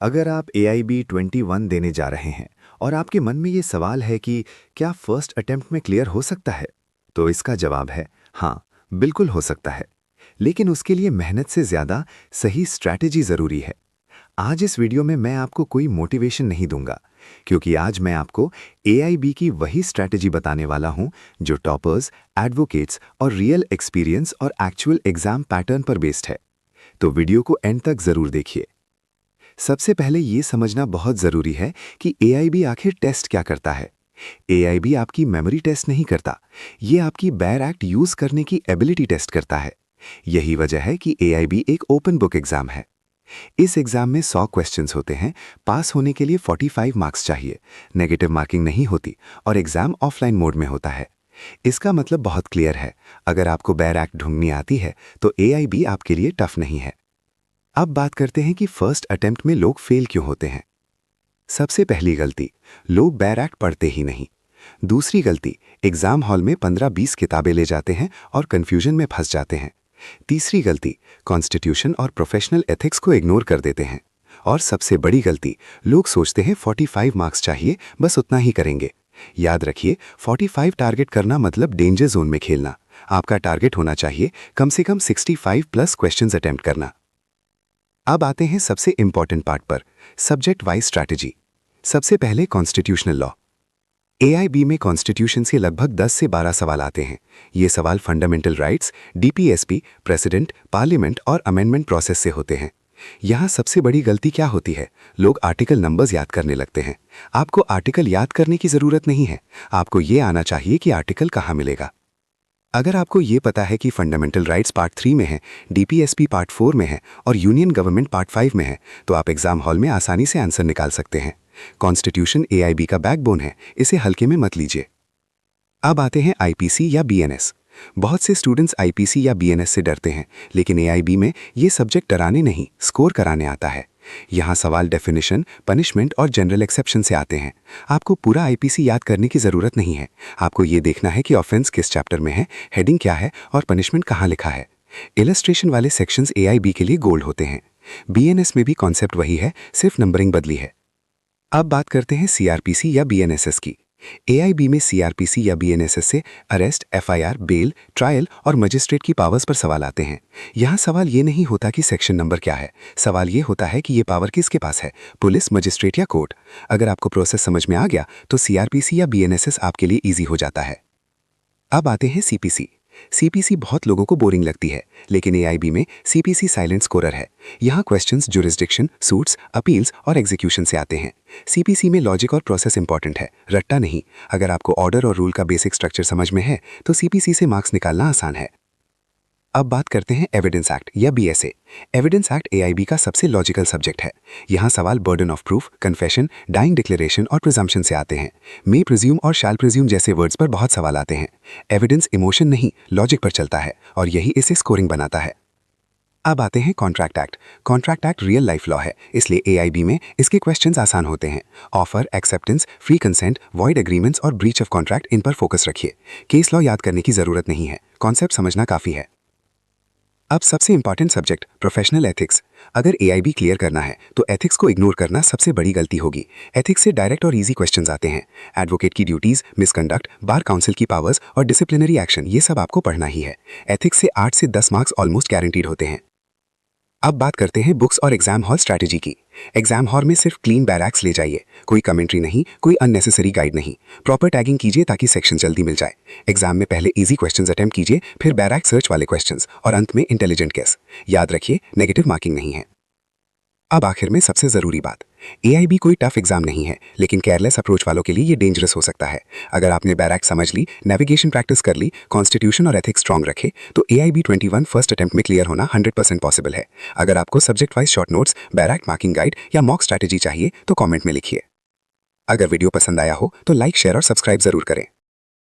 अगर आप AIB 21 देने जा रहे हैं और आपके मन में ये सवाल है कि क्या फर्स्ट अटेम्प्ट में क्लियर हो सकता है, तो इसका जवाब है हाँ, बिल्कुल हो सकता है। लेकिन उसके लिए मेहनत से ज़्यादा सही स्ट्रैटेजी ज़रूरी है। आज इस वीडियो में मैं आपको कोई मोटिवेशन नहीं दूंगा, क्योंकि आज मैं आपको AIB की वही स्ट्रैटेजी बताने वाला हूं जो टॉपर्स, एडवोकेट्स और रियल एक्सपीरियंस और एक्चुअल एग्जाम पैटर्न पर बेस्ड है। तो वीडियो को एंड तक ज़रूर देखिए। सबसे पहले ये समझना बहुत ज़रूरी है कि AIB आखिर टेस्ट क्या करता है। AIB आपकी मेमोरी टेस्ट नहीं करता, ये आपकी बैर एक्ट यूज़ करने की एबिलिटी टेस्ट करता है। यही वजह है कि AIB एक ओपन बुक एग्जाम है। इस एग्जाम में 100 क्वेश्चंस होते हैं। पास होने के लिए 45 मार्क्स चाहिए, नेगेटिव मार्किंग नहीं होती और एग्जाम ऑफलाइन मोड में होता है। इसका मतलब बहुत क्लियर है, अगर आपको बैर एक्ट ढूंढनी आती है तो AIB आपके लिए टफ नहीं है। अब बात करते हैं कि फर्स्ट अटेम्प्ट में लोग फेल क्यों होते हैं। सबसे पहली गलती, लोग बैर एक्ट पढ़ते ही नहीं। दूसरी गलती, एग्जाम हॉल में 15-20 किताबें ले जाते हैं और कंफ्यूजन में फंस जाते हैं। तीसरी गलती, कॉन्स्टिट्यूशन और प्रोफेशनल एथिक्स को इग्नोर कर देते हैं। और सबसे बड़ी गलती, लोग सोचते हैं 45 मार्क्स चाहिए, बस उतना ही करेंगे। याद रखिए, 45 टारगेट करना मतलब डेंजर जोन में खेलना। आपका टारगेट होना चाहिए कम से कम 65 प्लस क्वेश्चंस अटेम्प्ट करना। अब आते हैं सबसे इंपॉर्टेंट पार्ट पर, सब्जेक्ट वाइज स्ट्रैटेजी। सबसे पहले कॉन्स्टिट्यूशनल लॉ। AIB में कॉन्स्टिट्यूशन से लगभग 10 से 12 सवाल आते हैं। ये सवाल fundamental rights, DPSP, president, parliament और अमेंडमेंट प्रोसेस से होते हैं। यहाँ सबसे बड़ी गलती क्या होती है, लोग आर्टिकल नंबर्स याद करने लगते हैं। आपको आर्टिकल याद करने की ज़रूरत नहीं है, आपको ये आना चाहिए कि आर्टिकल कहाँ मिलेगा। अगर आपको ये पता है कि फंडामेंटल राइट्स पार्ट 3 में है, DPSP पार्ट 4 में है और यूनियन गवर्नमेंट पार्ट 5 में है, तो आप एग्जाम हॉल में आसानी से आंसर निकाल सकते हैं। कॉन्स्टिट्यूशन AIB का बैकबोन है, इसे हल्के में मत लीजिए। अब आते हैं IPC या BNS। बहुत से स्टूडेंट्स IPC या BNS से डरते हैं, लेकिन AIB में ये सब्जेक्ट डराने नहीं, स्कोर कराने आता है। यहाँ सवाल डेफिनेशन, पनिशमेंट और जनरल एक्सेप्शन से आते हैं। आपको पूरा IPC याद करने की ज़रूरत नहीं है, आपको ये देखना है कि ऑफेंस किस चैप्टर में है, हेडिंग क्या है और पनिशमेंट कहाँ लिखा है। इलस्ट्रेशन वाले सेक्शंस AIB के लिए गोल्ड होते हैं। BNS में भी कॉन्सेप्ट वही है, सिर्फ नंबरिंग बदली है। अब बात करते हैं CRPC या BNSS की। AIB में CRPC या BNSS से अरेस्ट, FIR, बेल, ट्रायल और मजिस्ट्रेट की पावर्स पर सवाल आते हैं। यहाँ सवाल ये नहीं होता कि सेक्शन नंबर क्या है, सवाल ये होता है कि ये पावर किसके पास है, पुलिस, मजिस्ट्रेट या कोर्ट। अगर आपको प्रोसेस समझ में आ गया तो CRPC या BNSS आपके लिए ईजी हो जाता है। अब आते हैं CPC। CPC बहुत लोगों को बोरिंग लगती है, लेकिन AIB में CPC साइलेंट स्कोरर है। यहाँ क्वेश्चंस जुरिस्डिक्शन, सूट्स, अपील्स और एग्जीक्यूशन से आते हैं। CPC में लॉजिक और प्रोसेस इंपॉर्टेंट है, रट्टा नहीं। अगर आपको ऑर्डर और रूल का बेसिक स्ट्रक्चर समझ में है तो CPC से मार्क्स निकालना आसान है। अब बात करते हैं एविडेंस एक्ट या BSA। एविडेंस एक्ट AIB का सबसे लॉजिकल सब्जेक्ट है। यहाँ सवाल burden of proof, confession, dying declaration और प्रिजम्पशन से आते हैं। मे प्रिज्यूम और शैल प्रिज्यूम जैसे वर्ड्स पर बहुत सवाल आते हैं। एविडेंस इमोशन नहीं, लॉजिक पर चलता है और यही इसे स्कोरिंग बनाता है। अब आते हैं contract act. Contract act real life law है, इसलिए AIB में इसके क्वेश्चंस आसान होते हैं। Offer, acceptance, free consent, void agreements और ब्रीच ऑफ कॉन्ट्रैक्ट, इन पर फोकस रखिए। केस लॉ याद करने की जरूरत नहीं है, कॉन्सेप्ट समझना काफी है। अब सबसे इंपॉर्टेंट सब्जेक्ट, प्रोफेशनल एथिक्स। अगर AIB क्लियर करना है तो एथिक्स को इग्नोर करना सबसे बड़ी गलती होगी। एथिक्स से डायरेक्ट और इजी क्वेश्चंस आते हैं। एडवोकेट की ड्यूटीज, मिसकंडक्ट, बार काउंसिल की पावर्स और डिसिप्लिनरी एक्शन, ये सब आपको पढ़ना ही है। एथिक्स से 8 से 10 मार्क्स ऑलमोस्ट गारंटीड होते हैं। अब बात करते हैं बुक्स और एग्जाम हॉल स्ट्रैटेजी की। एग्जाम हॉल में सिर्फ क्लीन बैरैक्स ले जाइए, कोई कमेंट्री नहीं, कोई अननेसेसरी गाइड नहीं। प्रॉपर टैगिंग कीजिए ताकि सेक्शन जल्दी मिल जाए। एग्जाम में पहले इजी क्वेश्चंस अटेम्प्ट कीजिए, फिर बैरैक सर्च वाले क्वेश्चंस और अंत में इंटेलिजेंट गेस। याद रखिए, नेगेटिव मार्किंग नहीं है। अब आखिर में सबसे जरूरी बात, AIB कोई टफ एग्जाम नहीं है, लेकिन केयरलेस अप्रोच वालों के लिए ये डेंजरस हो सकता है। अगर आपने बैरैक समझ ली, नेविगेशन प्रैक्टिस कर ली, कॉन्स्टिट्यूशन और एथिक्स स्ट्रॉन्ग रखे, तो AIB 21 फर्स्ट अटेम्प्ट में क्लियर होना 100% पॉसिबल है। अगर आपको subject wise short notes, barrack marking guide या मॉक स्ट्रैटेजी चाहिए तो कॉमेंट में लिखिए। अगर वीडियो पसंद आया हो तो लाइक, शेयर और सब्सक्राइब जरूर करें।